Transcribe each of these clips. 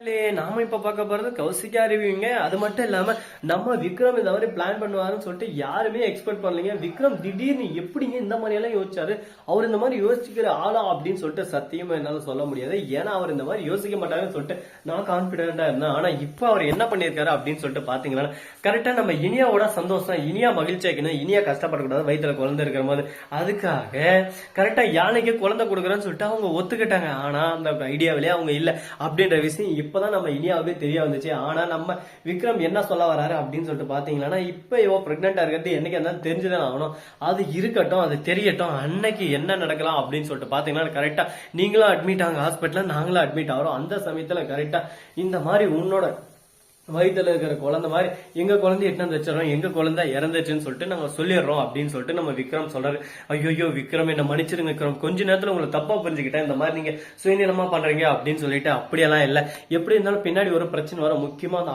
நாம இப்ப பார்க்க போறது கௌசிகா ரிவ்யூங்க. அது மட்டும் இல்லாம நம்ம விக்ரம் இந்த மாதிரி பிளான் பண்ணுவாருன்னு சொல்லிட்டு யாருமே எக்ஸ்பெக்ட் பண்ணலீங்க. விக்ரம் திடீர்னு எப்படிங்க இந்த மாதிரி எல்லாம் யோசிச்சாரு? அவர் இந்த மாதிரி யோசிக்கிற ஆளா அப்படின்னு சொல்லிட்டு சத்தியமா என்னால சொல்ல முடியாது. ஏன்னா அவர் இந்த மாதிரி யோசிக்க மாட்டாருன்னு சொல்லிட்டு நான் கான்பிடென்டா இருந்தேன். ஆனா இப்ப அவர் என்ன பண்ணிருக்காரு அப்படின்னு சொல்லிட்டு பாத்தீங்கன்னா, கரெக்டா நம்ம இனியாவோட சந்தோஷம், இனியா மகிழ்ச்சி ஆக்கணும், இனியா கஷ்டப்படக்கூடாது, வயிற்றுல குழந்தை இருக்கிற மாதிரி. அதுக்காக கரெக்டா யானைக்கு குழந்தை கொடுக்குறேன்னு சொல்லிட்டு அவங்க ஒத்துக்கிட்டாங்க. ஆனா அந்த ஐடியாவிலே அவங்க இல்ல அப்படின்ற விஷயம் இப்பதான் நம்ம இனியாவே தெரிய வந்துச்சு. ஆனா நம்ம விக்ரம் என்ன சொல்ல வராரு அப்படின்னு சொல்லிட்டு பாத்தீங்கன்னா, இப்ப இவ பிரெக்னெண்டா இருக்கிறது என்னைக்கு இருந்தாலும் தெரிஞ்சுதான் ஆகணும். அது இருக்கட்டும், அது தெரியட்டும், அன்னைக்கு என்ன நடக்கலாம் அப்படின்னு சொல்லிட்டு பாத்தீங்கன்னா, கரெக்டா நீங்களும் அட்மிட் ஆங்க ஹாஸ்பிட்டல்ல, நாங்களும் அட்மிட் ஆகிறோம். அந்த சமயத்துல கரெக்டா இந்த மாதிரி உன்னோட வயிற்றுல இருக்கிற குழந்தை மாதிரி எங்க குழந்தை எட்டு வச்சிடறோம், எங்க குழந்தை இறந்துச்சுன்னு சொல்லிட்டு நாங்க சொல்லிடுறோம் அப்படின்னு சொல்லிட்டு நம்ம விக்ரம் சொல்றாரு. ஐயோ விக்ரம், என்ன மன்னிச்சிருங்க விக்ரம், கொஞ்ச நேரத்துல உங்களை தப்பா புரிஞ்சுக்கிட்டேன், இந்த மாதிரி நீங்க சுயநலமா பண்றீங்க அப்படின்னு சொல்லிட்டு. அப்படியெல்லாம் இல்ல, எப்படி இருந்தாலும் பின்னாடி ஒரு பிரச்சனை வரும். முக்கியமா அந்த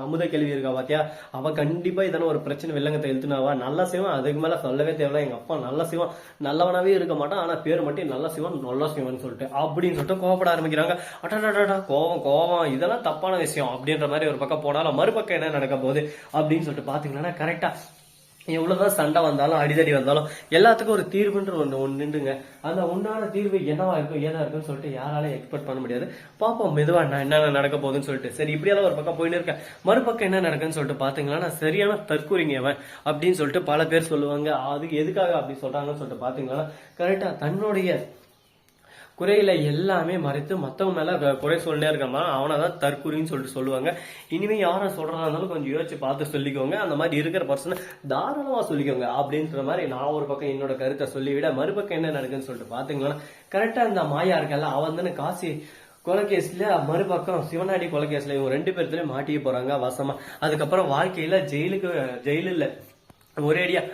அமுத கேள்வி இருக்கா பாத்தியா, அவ கண்டிப்பா இதெல்லாம் ஒரு பிரச்சனை வெள்ளங்கத்தை எழுத்துனாவா. நல்லா செய்வான், அதுக்கு மேல சொல்லவே தேவையில்ல. எங்க அப்பா நல்லா செய்வான், நல்லவனாவே இருக்க மாட்டான், ஆனா பேர் மட்டும் நல்லா செய்வான், நல்லா செய்வான்னு சொல்லிட்டு அப்படின்னு சொல்லிட்டு கோவப்பட ஆரம்பிக்கிறாங்க. அடடா கோவம் கோவம், இதெல்லாம் தப்பான விஷயம் அப்படின்ற மாதிரி ஒரு பக்கம் போனாலும் மறுபக்கம் என்ன நடக்க போகுது அப்படின்னு சொல்லிட்டு பாத்தீங்கன்னா, கரெக்டா எவ்வளவுதான் சண்டை வந்தாலும் அடிதடி வந்தாலும் எல்லாத்துக்கும் ஒரு தீர்வுன்ற ஒண்ணு நின்றுங்க. அந்த உண்டான தீர்வு என்னவா இருக்கும் ஏதா இருக்குன்னு சொல்லிட்டு யாராலையும் எக்ஸ்பெக்ட் பண்ண முடியாது. பாப்போம் மெதுவா என்னென்ன நடக்க போகுதுன்னு சொல்லிட்டு. சரி, இப்படியெல்லாம் ஒரு பக்கம் போயின்னு இருக்கேன். மறுபக்கம் என்ன நடக்குன்னு சொல்லிட்டு பாத்தீங்கன்னா, சரியான தற்கூறிங்க அவன் அப்படின்னு சொல்லிட்டு பல பேர் சொல்லுவாங்க. அதுக்கு எதுக்காக அப்படி சொல்றாங்கன்னு சொல்லிட்டு பாத்தீங்கன்னா, கரெக்டா தன்னுடைய குறையில எல்லாமே மறைத்து மத்தவங்க மேல குறை சொல்லினே இருக்காமா, அவனதான் தற்கூரின்னு சொல்லிட்டு சொல்லுவாங்க. இனிமே யாரும் சொல்றதா இருந்தாலும் கொஞ்சம் யோசிச்சு பார்த்து சொல்லிக்கோங்க. அந்த மாதிரி இருக்கிற பர்சனை தாராளமா சொல்லிக்கோங்க அப்படின்ற மாதிரி நான் ஒரு பக்கம் என்னோட கருத்தை சொல்லிவிட, மறுபக்கம் என்ன நடக்குன்னு சொல்லிட்டு பாத்தீங்கன்னா, கரெக்டா இந்த மாயா இருக்கல, அவன் தானே காசி கொலைகேஸ்ல, மறுபக்கம் சிவனாடி கொலைகேஸ்ல, இவங்க ரெண்டு பேர்த்துலயும் மாட்டிக்க போறாங்க வசமா. அதுக்கப்புறம் வாழ்க்கையில ஜெயிலு இல்ல, ஒரேடியா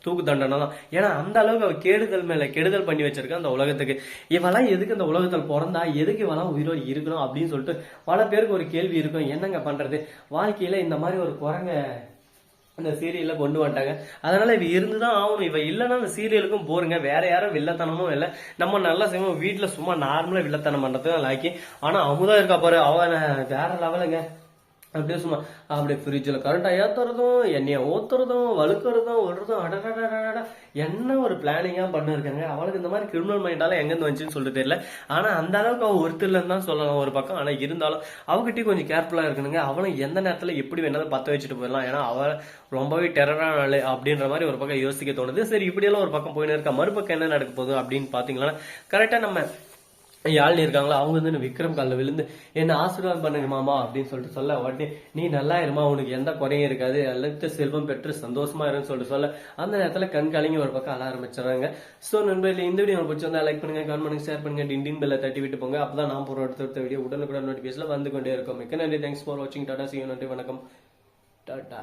தூக்கு தண்டனை தான். ஏன்னா அந்த அளவுக்கு அவ கெடுதல் மேல கெடுதல் பண்ணி வச்சிருக்க அந்த உலகத்துக்கு. இவெல்லாம் எதுக்கு அந்த உலகத்தில் பிறந்தா, எதுக்கு இவெல்லாம் உயிரோடு இருக்கணும் அப்படின்னு சொல்லிட்டு பல பேருக்கு ஒரு கேள்வி இருக்கும். என்னங்க பண்றது, வாழ்க்கையில இந்த மாதிரி ஒரு குரங்க அந்த சீரியல்ல கொண்டு வந்துட்டாங்க. அதனால இவ இருந்துதான் ஆகணும். இவ இல்லைன்னா அந்த சீரியலுக்கும் போருங்க. வேற யாரும் வில்லத்தனமும் இல்லை, நம்ம நல்லா செய்வோம். வீட்டுல சும்மா நார்மலா வில்லத்தனம் பண்றதுதான் லாக்கி. ஆனா அமுதா இருக்கா பாரு, அவன் வேற லெவலுங்க. அப்படியே சும்மா அப்படியே ஃப்ரிட்ஜில் கரண்டா ஏத்துறதும், எண்ணெயை ஊத்துறதும், வலுக்கிறதும், விடுறதும், அடடா என்ன ஒரு பிளானிங்கா பண்ண இருக்காங்க. அவளுக்கு இந்த மாதிரி கிரிமினல் மைண்டால எங்கேருந்து வந்துச்சுன்னு சொல்லிட்டு தெரியல. ஆனா அந்த அளவுக்கு அவன் ஒருத்தர்லன்னு தான் சொல்லலாம் ஒரு பக்கம். ஆனா இருந்தாலும் அவகிட்டயும் கொஞ்சம் கேர்ஃபுல்லா இருக்கணுங்க. அவளும் எந்த நேரத்துல எப்படி வேணாலும் பத்த வச்சுட்டு போயிடலாம். ஏன்னா அவள் ரொம்பவே டெரரான ஆளு அப்படின்ற மாதிரி ஒரு பக்கம் யோசிக்க தோணுது. சரி, இப்படியெல்லாம் ஒரு பக்கம் போயின்னு இருக்கா. மறுபக்கம் என்ன நடக்க போகுது அப்படின்னு பாத்தீங்கன்னா, கரெக்டா நம்ம யாழ்னி இருக்காங்களா, அவங்க வந்து விக்ரம் காலில் விழுந்து என்ன ஆசீர்வாதம் பண்ணுங்க மாமா அப்படின்னு சொல்லிட்டு சொல்ல, உடனே நீ நல்லா இருமா, உனக்கு எந்த குறையும் இருக்காது, எல்லாத்தையும் செல்வம் பெற்று சந்தோஷமா இருன்னு சொல்லிட்டு சொல்ல, அந்த நேரத்துல கண் கலங்கி ஒரு பக்கம் அழ ஆரம்பிச்சிடறாங்க. ஸோ நண்பர்களே, இந்த வீடியோ உங்களுக்கு பிடிச்சிருந்தா லைக் பண்ணுங்க, கமெண்ட் பண்ணுங்க, ஷேர் பண்ணுங்க, டிண்டின் பெல்ல தட்டி விட்டு போங்க. அப்பதான் நான் போற அடுத்த வீடியோ உடனுக்குடன் நோட்டிபிகேஷன்ல வந்து கொண்டே இருக்கும். மிக்க நன்றி, தேங்க்ஸ் ஃபார் வாட்சிங். டாடா, see you, நன்றி, வணக்கம், டாடா.